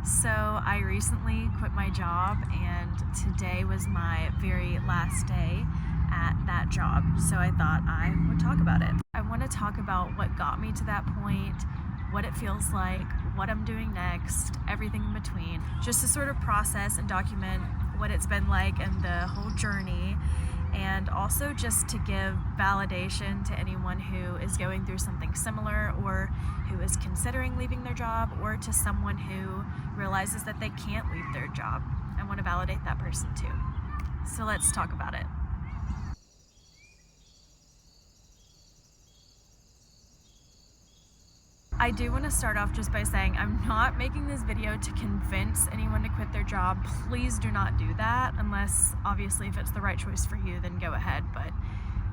So I recently quit my job and today was my very last day at that job. So I thought I would talk about it. I want to talk about what got me to that point, what it feels like, what I'm doing next, everything in between, just to sort of process and document what it's been like and the whole journey, and also just to give validation to anyone who is going through something similar or who is considering leaving their job, or to someone who realizes that they can't leave their job. I want to validate that person too. So let's talk about it. I do want to start off just by saying I'm not making this video to convince anyone to quit their job. Please do not do that, unless obviously if it's the right choice for you, then go ahead. But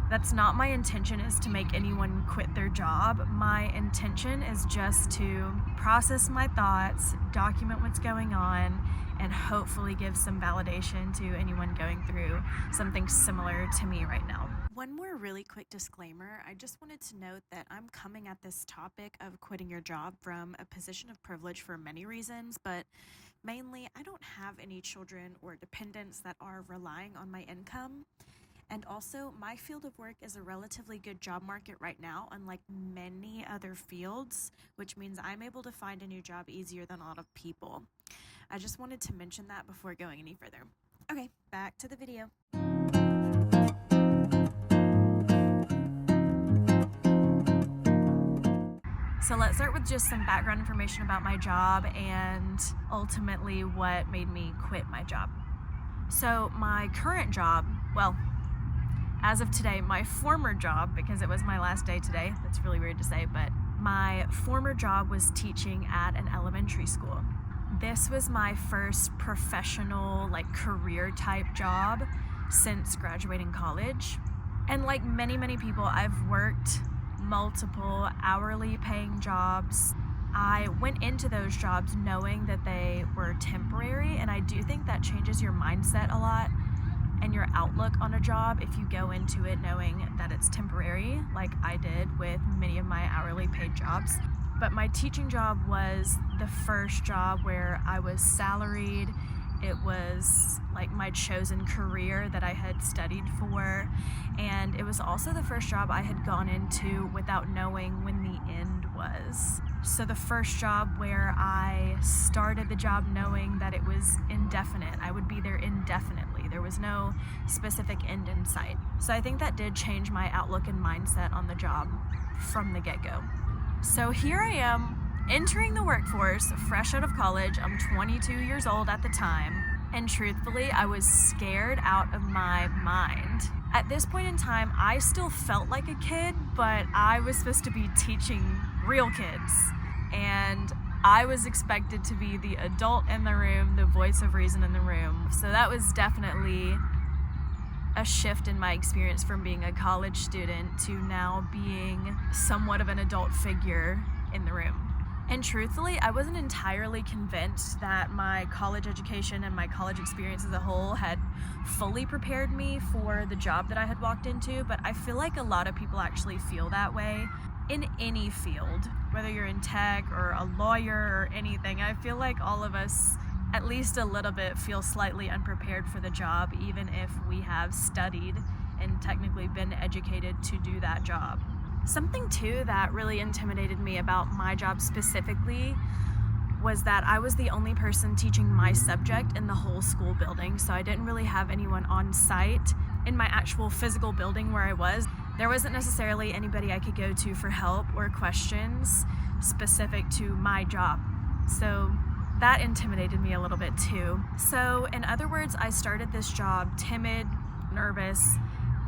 that's not my intention, is to make anyone quit their job. My intention is just to process my thoughts, document what's going on, and hopefully give some validation to anyone going through something similar to me right now. One more really quick disclaimer. I just wanted to note that I'm coming at this topic of quitting your job from a position of privilege for many reasons, but mainly I don't have any children or dependents that are relying on my income. And also, my field of work is a relatively good job market right now, unlike many other fields, which means I'm able to find a new job easier than a lot of people. I just wanted to mention that before going any further. Okay, back to the video. So let's start with just some background information about my job and ultimately what made me quit my job. So my current job, well, as of today, my former job, because it was my last day today, that's really weird to say, but my former job was teaching at an elementary school. This was my first professional, career type job since graduating college. And like many people, I've worked multiple hourly paying jobs. I went into those jobs knowing that they were temporary, and I do think that changes your mindset a lot and your outlook on a job if you go into it knowing that it's temporary, like I did with many of my hourly paid jobs. But my teaching job was the first job where I was salaried. It was like my chosen career that I had studied for, and it was also the first job I had gone into without knowing when the end was. So the first job where I started the job knowing that it was indefinite. I would be there indefinitely. There was no specific end in sight. So I think that did change my outlook and mindset on the job from the get-go. So here I am, entering the workforce, fresh out of college. I'm 22 years old at the time, and truthfully, I was scared out of my mind. At this point in time, I still felt like a kid, but I was supposed to be teaching real kids, and I was expected to be the adult in the room, the voice of reason in the room. So that was definitely a shift in my experience from being a college student to now being somewhat of an adult figure in the room. And truthfully, I wasn't entirely convinced that my college education and my college experience as a whole had fully prepared me for the job that I had walked into, but I feel like a lot of people actually feel that way in any field, whether you're in tech or a lawyer or anything. I feel like all of us, at least a little bit, feel slightly unprepared for the job, even if we have studied and technically been educated to do that job. Something too that really intimidated me about my job specifically was that I was the only person teaching my subject in the whole school building, so I didn't really have anyone on site in my actual physical building where I was. There wasn't necessarily anybody I could go to for help or questions specific to my job. So that intimidated me a little bit too. So in other words, I started this job timid, nervous,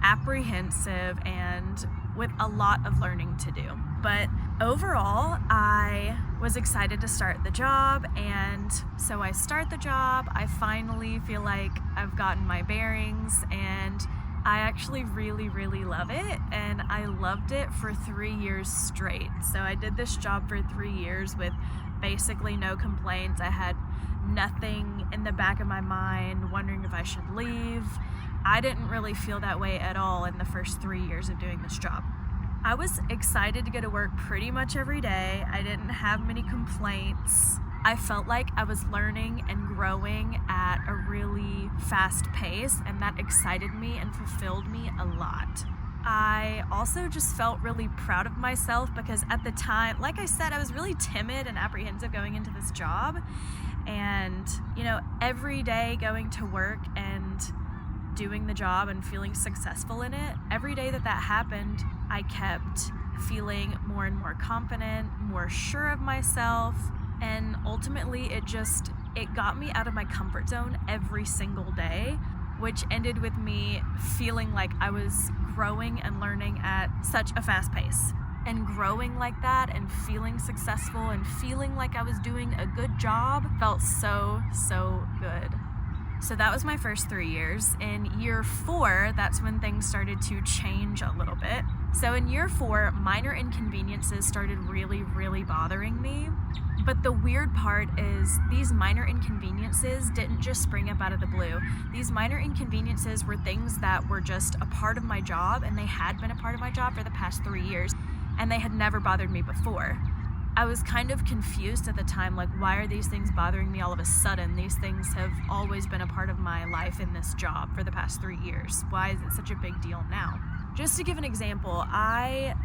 apprehensive, and with a lot of learning to do. But overall, I was excited to start the job, and so I start the job. I finally feel like I've gotten my bearings, and I actually really love it, and I loved it for 3 years straight. So I did this job for 3 years with basically no complaints. I had nothing in the back of my mind wondering if I should leave. I didn't really feel that way at all in the first 3 years of doing this job. I was excited to go to work pretty much every day. I didn't have many complaints. I felt like I was learning and growing at a really fast pace, and that excited me and fulfilled me a lot. I also just felt really proud of myself because at the time, like I said, I was really timid and apprehensive going into this job. And, every day going to work and doing the job and feeling successful in it, every day that happened, I kept feeling more and more confident, more sure of myself. And ultimately, it got me out of my comfort zone every single day, which ended with me feeling like I was growing and learning at such a fast pace. And growing like that and feeling successful and feeling like I was doing a good job felt so, so good. So that was my first 3 years. In year 4, that's when things started to change a little bit. So in year 4, minor inconveniences started really, really bothering me. But the weird part is these minor inconveniences didn't just spring up out of the blue. These minor inconveniences were things that were just a part of my job, and they had been a part of my job for the past 3 years, and they had never bothered me before. I was kind of confused at the time, like, why are these things bothering me all of a sudden? These things have always been a part of my life in this job for the past 3 years. Why is it such a big deal now? Just to give an example, I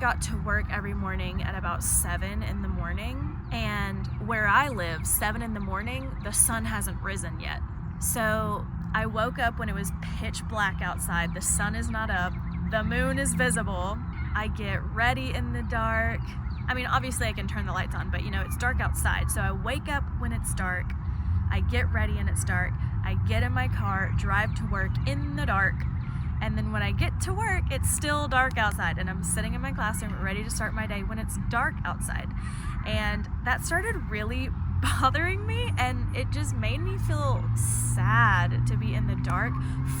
got to work every morning at about 7 in the morning, and where I live, 7 in the morning, the sun hasn't risen yet. So I woke up when it was pitch black outside, the sun is not up, the moon is visible, I get ready in the dark. I mean, obviously I can turn the lights on, but it's dark outside. So I wake up when it's dark, I get ready and it's dark, I get in my car, drive to work in the dark, and then when I get to work, it's still dark outside, and I'm sitting in my classroom ready to start my day when it's dark outside. And that started really bothering me, and it just made me feel sad to be in the dark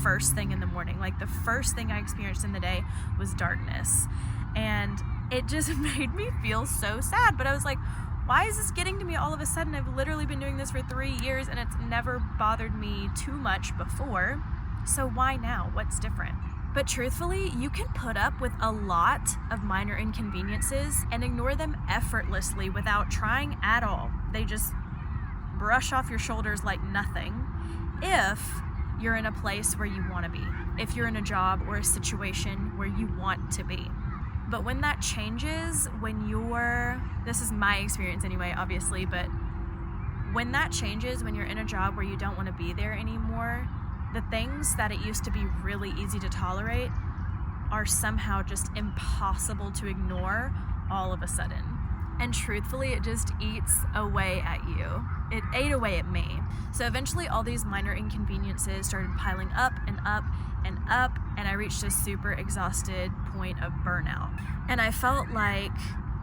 first thing in the morning. Like, the first thing I experienced in the day was darkness. And it just made me feel so sad. But I was like, why is this getting to me all of a sudden? I've literally been doing this for 3 years, and it's never bothered me too much before. So why now? What's different? But truthfully, you can put up with a lot of minor inconveniences and ignore them effortlessly without trying at all. They just brush off your shoulders like nothing if you're in a place where you want to be, if you're in a job or a situation where you want to be. But when that changes, this is my experience anyway, obviously, but when that changes, when you're in a job where you don't want to be there anymore, the things that it used to be really easy to tolerate are somehow just impossible to ignore all of a sudden. And truthfully, it just eats away at you. It ate away at me. So eventually all these minor inconveniences started piling up and up and up, and I reached a super exhausted point of burnout. And I felt like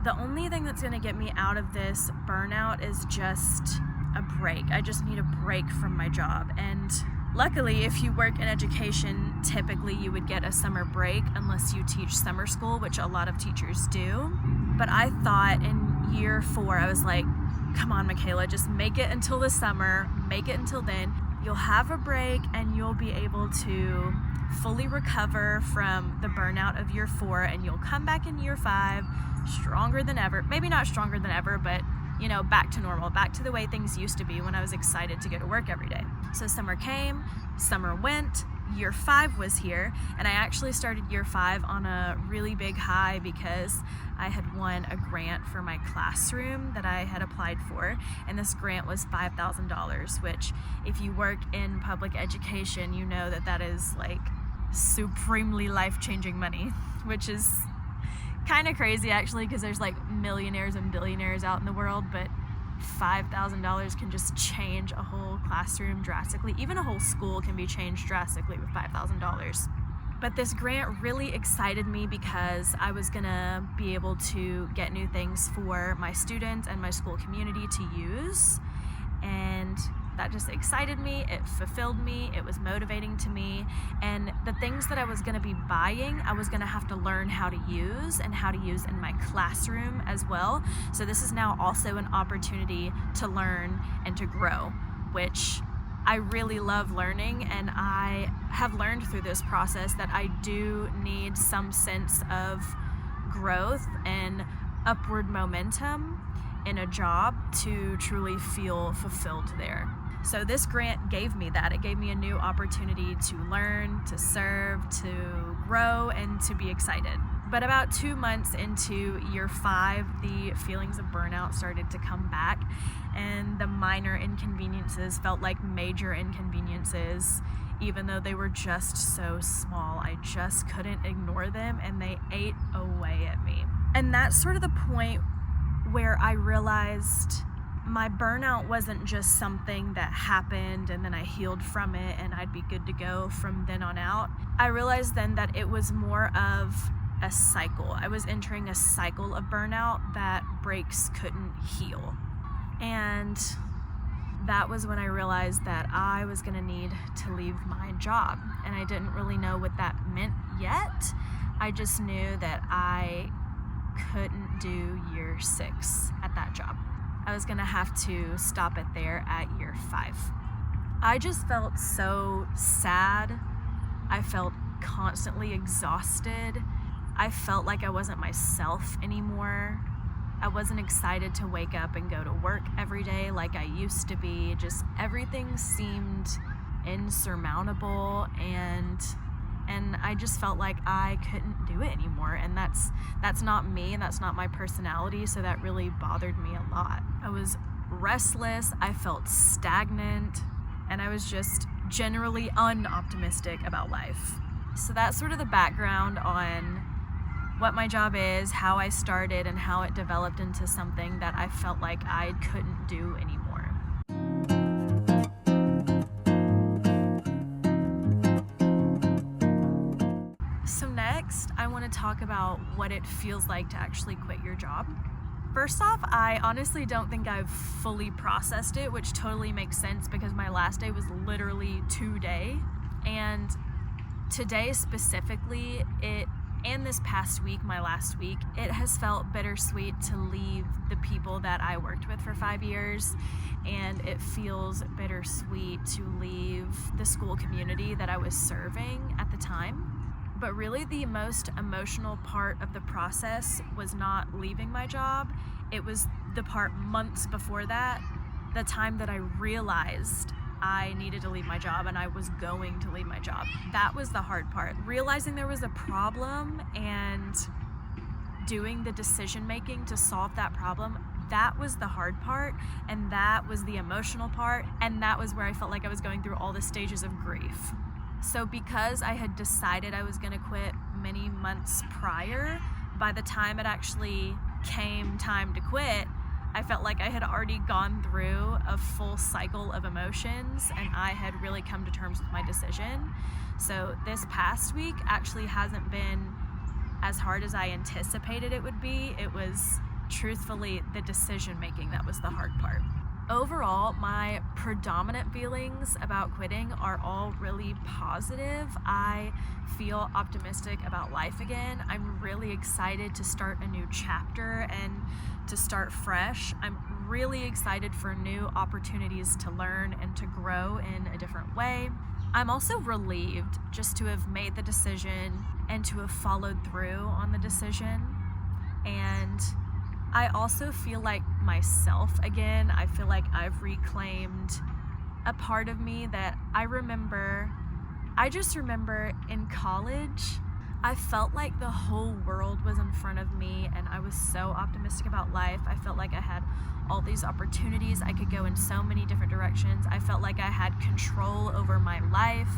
the only thing that's gonna get me out of this burnout is just a break. I just need a break from my job. And luckily, if you work in education, typically you would get a summer break unless you teach summer school, which a lot of teachers do. But I thought in year 4, I was like, come on, Michaela, just make it until the summer, make it until then. You'll have a break and you'll be able to fully recover from the burnout of year 4, and you'll come back in year 5 stronger than ever. Maybe not stronger than ever, but back to normal, back to the way things used to be when I was excited to go to work every day. So summer came, summer went, year 5 was here, and I actually started year 5 on a really big high because I had won a grant for my classroom that I had applied for, and this grant was $5,000, which if you work in public education, you know that is like supremely life-changing money, which is kind of crazy actually, because there's like millionaires and billionaires out in the world, but $5,000 can just change a whole classroom drastically. Even a whole school can be changed drastically with $5,000. But this grant really excited me because I was gonna be able to get new things for my students and my school community to use, and that just excited me, it fulfilled me, it was motivating to me, and the things that I was gonna be buying, I was gonna have to learn how to use and how to use in my classroom as well. So this is now also an opportunity to learn and to grow, which I really love learning, and I have learned through this process that I do need some sense of growth and upward momentum in a job to truly feel fulfilled there. So this grant gave me that. It gave me a new opportunity to learn, to serve, to grow, and to be excited. But about 2 months into year 5, the feelings of burnout started to come back, and the minor inconveniences felt like major inconveniences, even though they were just so small. I just couldn't ignore them, and they ate away at me. And that's sort of the point where I realized my burnout wasn't just something that happened and then I healed from it and I'd be good to go from then on out. I realized then that it was more of a cycle. I was entering a cycle of burnout that breaks couldn't heal. And that was when I realized that I was going to need to leave my job. And I didn't really know what that meant yet. I just knew that I couldn't do year 6 at that job. I was gonna have to stop it there at year 5. I just felt so sad. I felt constantly exhausted. I felt like I wasn't myself anymore. I wasn't excited to wake up and go to work every day like I used to be. Just everything seemed insurmountable, and I just felt like I couldn't do it anymore. And that's not me, and that's not my personality, so that really bothered me a lot. I was restless, I felt stagnant, and I was just generally unoptimistic about life. So that's sort of the background on what my job is, how I started, and how it developed into something that I felt like I couldn't do anymore. So next, I want to talk about what it feels like to actually quit your job. First off, I honestly don't think I've fully processed it, which totally makes sense because my last day was literally today. And today specifically, and this past week, my last week, it has felt bittersweet to leave the people that I worked with for 5 years, and it feels bittersweet to leave the school community that I was serving at the time. But really the most emotional part of the process was not leaving my job. It was the part months before that, the time that I realized I needed to leave my job and I was going to leave my job. That was the hard part. Realizing there was a problem and doing the decision making to solve that problem, that was the hard part, and that was the emotional part, and that was where I felt like I was going through all the stages of grief. So because I had decided I was going to quit many months prior, by the time it actually came time to quit, I felt like I had already gone through a full cycle of emotions and I had really come to terms with my decision. So this past week actually hasn't been as hard as I anticipated it would be. It was truthfully the decision making that was the hard part. Overall, my predominant feelings about quitting are all really positive. I feel optimistic about life again. I'm really excited to start a new chapter and to start fresh. I'm really excited for new opportunities to learn and to grow in a different way. I'm also relieved just to have made the decision and to have followed through on the decision. And I also feel like myself again. I feel like I've reclaimed a part of me that I just remember in college, I felt like the whole world was in front of me and I was so optimistic about life. I felt like I had all these opportunities. I could go in so many different directions. I felt like I had control over my life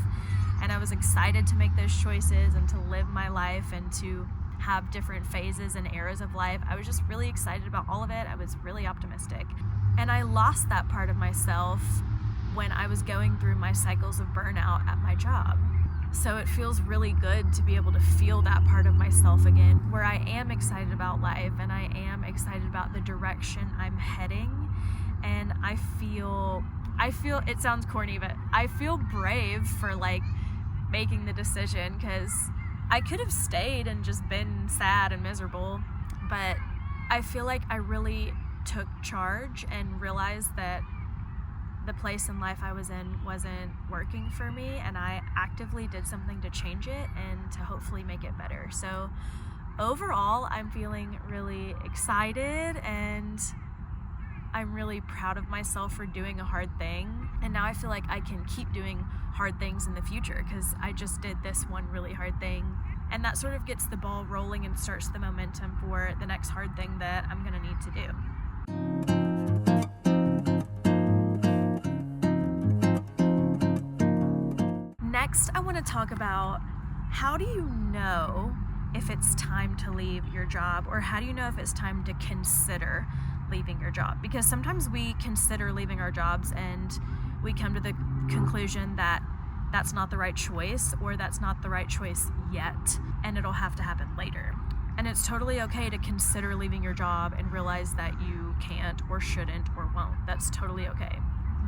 and I was excited to make those choices and to live my life and to have different phases and eras of life. I was just really excited about all of it. I was really optimistic. And I lost that part of myself when I was going through my cycles of burnout at my job. So it feels really good to be able to feel that part of myself again, where I am excited about life and I am excited about the direction I'm heading. And I feel, it sounds corny, but I feel brave for making the decision, because I could have stayed and just been sad and miserable, but I feel like I really took charge and realized that the place in life I was in wasn't working for me, and I actively did something to change it and to hopefully make it better. So overall, I'm feeling really excited and I'm really proud of myself for doing a hard thing, and now I feel like I can keep doing hard things in the future because I just did this one really hard thing, and that sort of gets the ball rolling and starts the momentum for the next hard thing that I'm gonna need to do. Next, I want to talk about, how do you know if it's time to leave your job, or how do you know if it's time to consider leaving your job? Because sometimes we consider leaving our jobs and we come to the conclusion that that's not the right choice, or that's not the right choice yet, and it'll have to happen later. And it's totally okay to consider leaving your job and realize that you can't or shouldn't or won't. That's totally okay.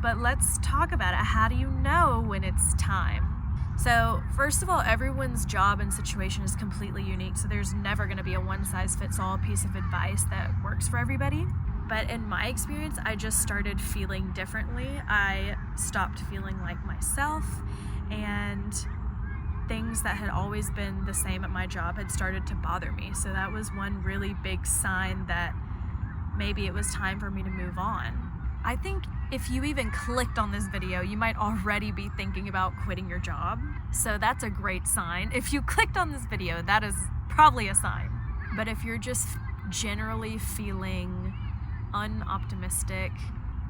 But let's talk about it. How do you know when it's time? So first of all, everyone's job and situation is completely unique, so there's never going to be a one-size-fits-all piece of advice that works for everybody. But in my experience, I just started feeling differently. I stopped feeling like myself, and things that had always been the same at my job had started to bother me. So that was one really big sign that maybe it was time for me to move on. I think if you even clicked on this video, you might already be thinking about quitting your job. So that's a great sign. If you clicked on this video, that is probably a sign. But if you're just generally feeling unoptimistic,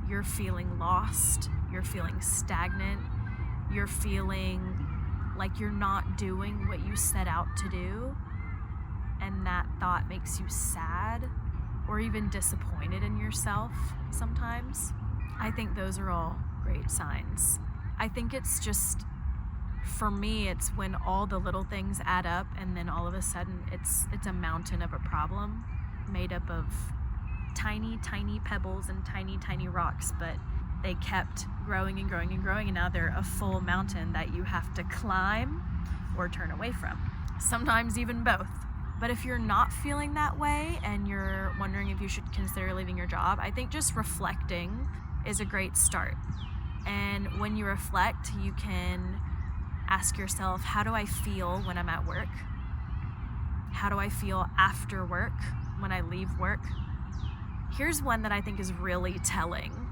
you're feeling lost, you're feeling stagnant, you're feeling like you're not doing what you set out to do, and that thought makes you sad or even disappointed in yourself sometimes, I think those are all great signs. I think it's just, for me, it's when all the little things add up and then all of a sudden it's a mountain of a problem made up of tiny, tiny pebbles and tiny, tiny rocks, but they kept growing and growing and growing, and now they're a full mountain that you have to climb or turn away from. Sometimes even both. But if you're not feeling that way and you're wondering if you should consider leaving your job, I think just reflecting is a great start. And when you reflect, you can ask yourself, how do I feel when I'm at work? How do I feel after work, when I leave work? Here's one that I think is really telling.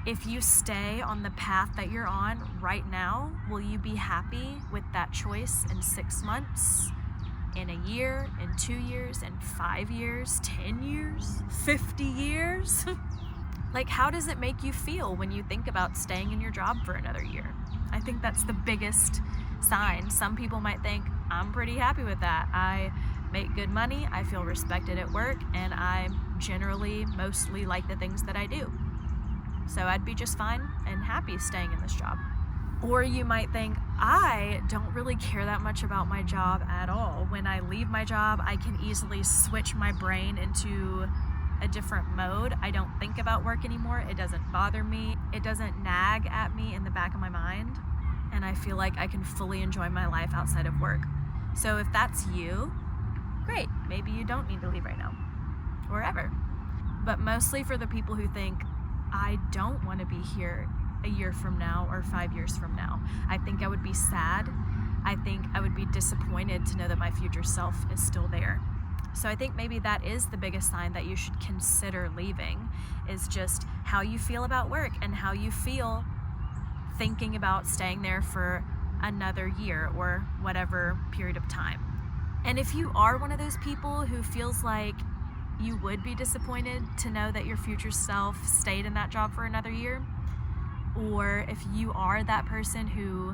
If you stay on the path that you're on right now, will you be happy with that choice in 6 months? In a year, in 2 years, in 5 years, 10 years, 50 years? Like, how does it make you feel when you think about staying in your job for another year? I think that's the biggest sign. Some people might think, I'm pretty happy with that. I make good money, I feel respected at work, and I generally mostly like the things that I do. So I'd be just fine and happy staying in this job. Or you might think, I don't really care that much about my job at all. When I leave my job, I can easily switch my brain into a different mode. I don't think about work anymore. It doesn't bother me. It doesn't nag at me in the back of my mind. And I feel like I can fully enjoy my life outside of work. So if that's you, great. Maybe you don't need to leave right now or ever. But mostly for the people who think, I don't want to be here a year from now or 5 years from now. I think I would be sad. I think I would be disappointed to know that my future self is still there. So I think maybe that is the biggest sign that you should consider leaving, is just how you feel about work and how you feel thinking about staying there for another year or whatever period of time. And if you are one of those people who feels like you would be disappointed to know that your future self stayed in that job for another year, or if you are that person who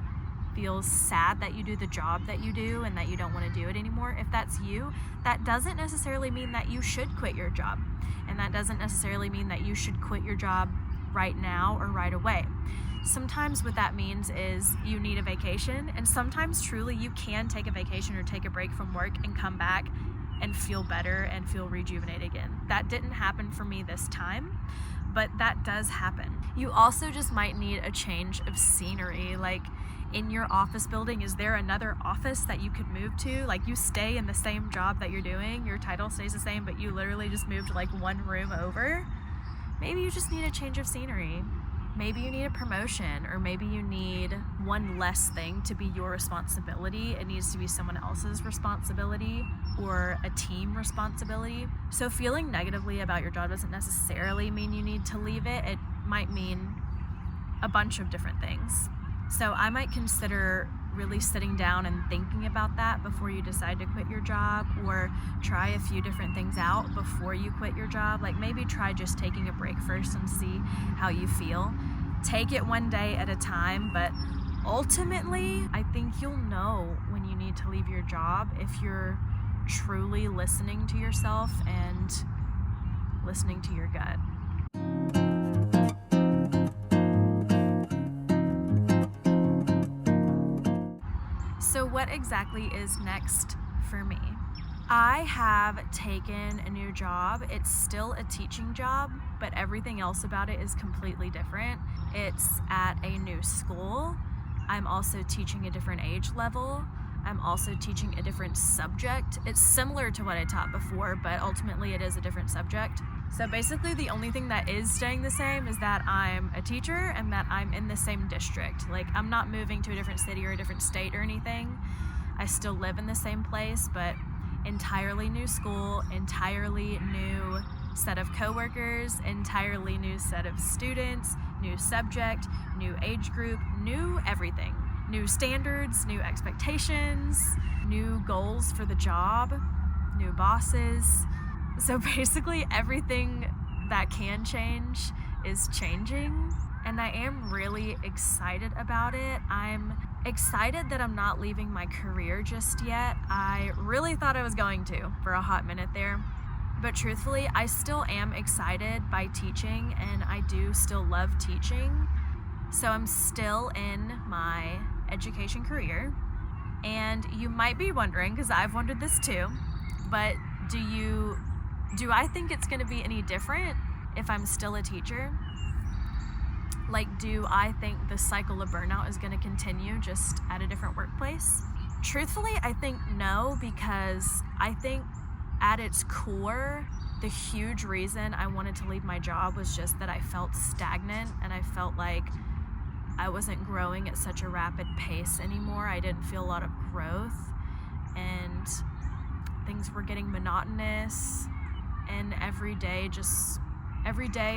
feels sad that you do the job that you do and that you don't want to do it anymore, if that's you, that doesn't necessarily mean that you should quit your job. And that doesn't necessarily mean that you should quit your job right now or right away. Sometimes what that means is you need a vacation, and sometimes truly you can take a vacation or take a break from work and come back and feel better and feel rejuvenated again. That didn't happen for me this time, but that does happen. You also just might need a change of scenery. Like, in your office building, is there another office that you could move to? Like, you stay in the same job that you're doing, your title stays the same, but you literally just moved like one room over. Maybe you just need a change of scenery. maybe you need a promotion, or maybe you need one less thing to be your responsibility. It needs to be someone else's responsibility or a team responsibility. So feeling negatively about your job doesn't necessarily mean you need to leave it. It might mean a bunch of different things. So I might consider really sitting down and thinking about that before you decide to quit your job, or try a few different things out before you quit your job. Like maybe try just taking a break first and see how you feel. Take it one day at a time, but ultimately, I think you'll know when you need to leave your job if you're truly listening to yourself and listening to your gut. So what exactly is next for me? I have taken a new job. It's still a teaching job, but everything else about it is completely different. It's at a new school. I'm also teaching a different age level. I'm also teaching a different subject. It's similar to what I taught before, but ultimately it is a different subject. So basically the only thing that is staying the same is that I'm a teacher and that I'm in the same district. Like I'm not moving to a different city or a different state or anything. I still live in the same place, but entirely new school, entirely new set of coworkers, entirely new set of students, new subject, new age group, new everything. New standards, new expectations, new goals for the job, new bosses. So basically everything that can change is changing, and I am really excited about it. I'm excited that I'm not leaving my career just yet. I really thought I was going to for a hot minute there, but truthfully, I still am excited by teaching, and I do still love teaching. So I'm still in my education career, and you might be wondering, because I've wondered this too, but do I think it's going to be any different if I'm still a teacher? Like, do I think the cycle of burnout is going to continue just at a different workplace? Truthfully, I think no, because I think at its core, the huge reason I wanted to leave my job was just that I felt stagnant, and I felt like I wasn't growing at such a rapid pace anymore. I didn't feel a lot of growth, and things were getting monotonous, and every day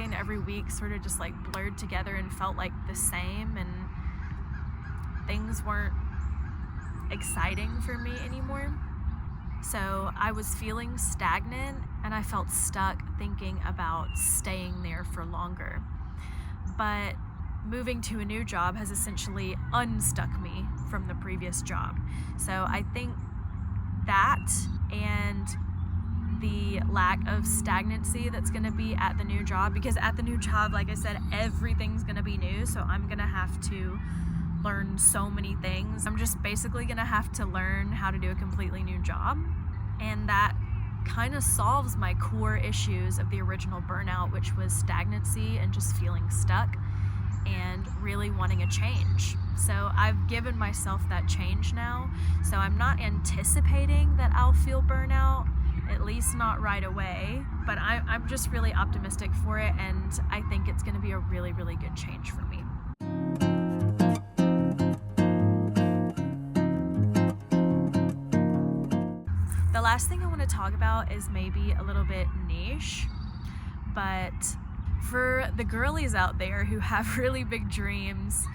and every week sort of just like blurred together and felt like the same, and things weren't exciting for me anymore. So I was feeling stagnant, and I felt stuck thinking about staying there for longer. But moving to a new job has essentially unstuck me from the previous job. So I think that, and the lack of stagnancy that's going to be at the new job, because at the new job, like I said, everything's going to be new, so I'm going to have to learn so many things. I'm just basically going to have to learn how to do a completely new job, and that kind of solves my core issues of the original burnout, which was stagnancy and just feeling stuck and really wanting a change. So I've given myself that change now, so I'm not anticipating that I'll feel burnout, at least not right away, but I'm just really optimistic for it, and I think it's going to be a really, really good change for me. The last thing I want to talk about is maybe a little bit niche, but for the girlies out there who have really big dreams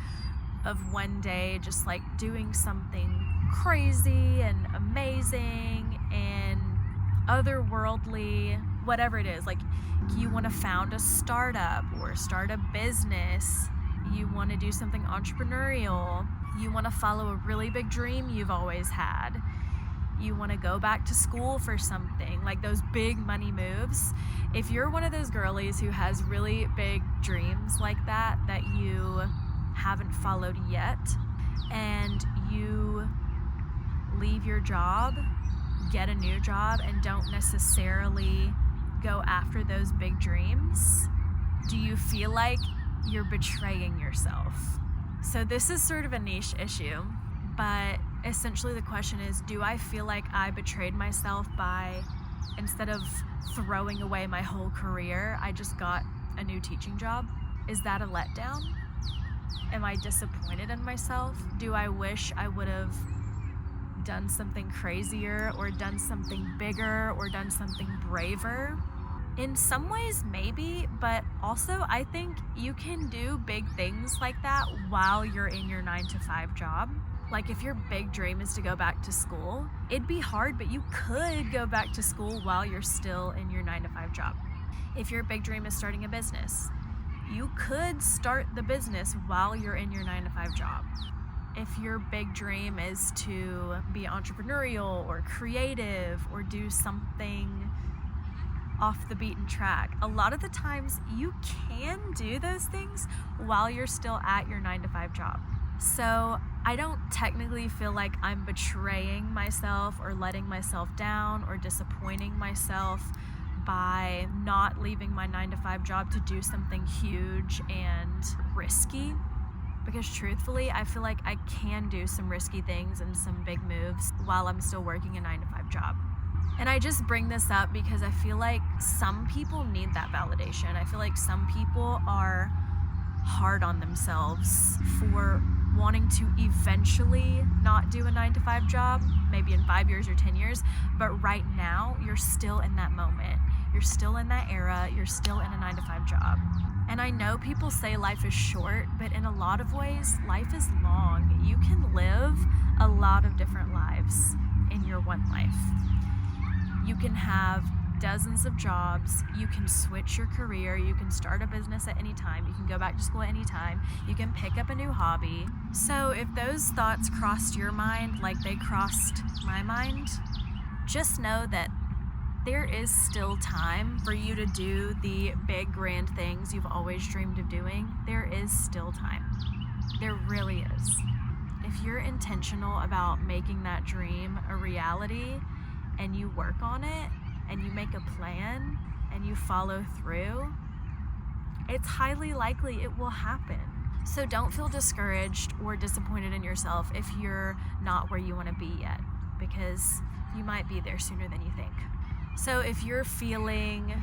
of one day just like doing something crazy and amazing and otherworldly, whatever it is, like you want to found a startup or start a business, you want to do something entrepreneurial, you want to follow a really big dream you've always had, you want to go back to school for something, like those big money moves. If you're one of those girlies who has really big dreams like that you haven't followed yet, and you leave your job, get a new job, and don't necessarily go after those big dreams, do you feel like you're betraying yourself? So this is sort of a niche issue, but essentially the question is, do I feel like I betrayed myself by, instead of throwing away my whole career, I just got a new teaching job? Is that a letdown? Am I disappointed in myself? Do I wish I would have done something crazier or done something bigger or done something braver? In some ways, maybe, but also I think you can do big things like that while you're in your 9-to-5 job. Like if your big dream is to go back to school, it'd be hard, but you could go back to school while you're still in your 9-to-5 job. If your big dream is starting a business, you could start the business while you're in your 9-to-5 job. If your big dream is to be entrepreneurial or creative or do something off the beaten track, a lot of the times you can do those things while you're still at your 9-to-5 job. So I don't technically feel like I'm betraying myself or letting myself down or disappointing myself by not leaving my 9-to-5 job to do something huge and risky. Because truthfully, I feel like I can do some risky things and some big moves while I'm still working a 9-to-5 job. And I just bring this up because I feel like some people need that validation. I feel like some people are hard on themselves for wanting to eventually not do a 9-to-5 job, maybe in 5 years or 10 years, but right now you're still in that moment. You're still in that era. You're still in a 9-to-5 job. And I know people say life is short, but in a lot of ways, life is long. You can live a lot of different lives in your one life. You can have dozens of jobs. You can switch your career. You can start a business at any time. You can go back to school at any time. You can pick up a new hobby. So if those thoughts crossed your mind like they crossed my mind, just know that there is still time for you to do the big, grand things you've always dreamed of doing. There is still time. There really is. If you're intentional about making that dream a reality and you work on it and you make a plan and you follow through, it's highly likely it will happen. So don't feel discouraged or disappointed in yourself if you're not where you want to be yet, because you might be there sooner than you think. So if you're feeling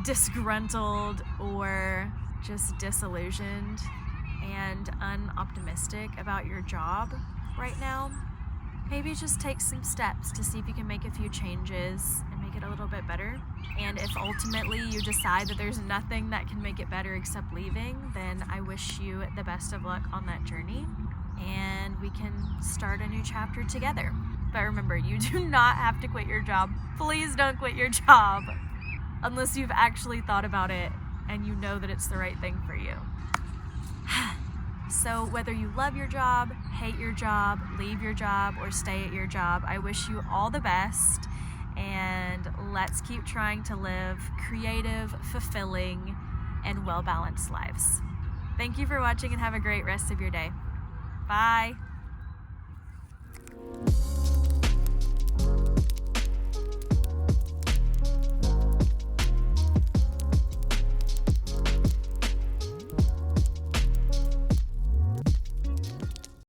disgruntled or just disillusioned and unoptimistic about your job right now, maybe just take some steps to see if you can make a few changes and make it a little bit better. And if ultimately you decide that there's nothing that can make it better except leaving, then I wish you the best of luck on that journey, and we can start a new chapter together. But remember, you do not have to quit your job. Please don't quit your job unless you've actually thought about it and you know that it's the right thing for you. So whether you love your job, hate your job, leave your job, or stay at your job, I wish you all the best, and let's keep trying to live creative, fulfilling, and well-balanced lives. Thank you for watching and have a great rest of your day. Bye.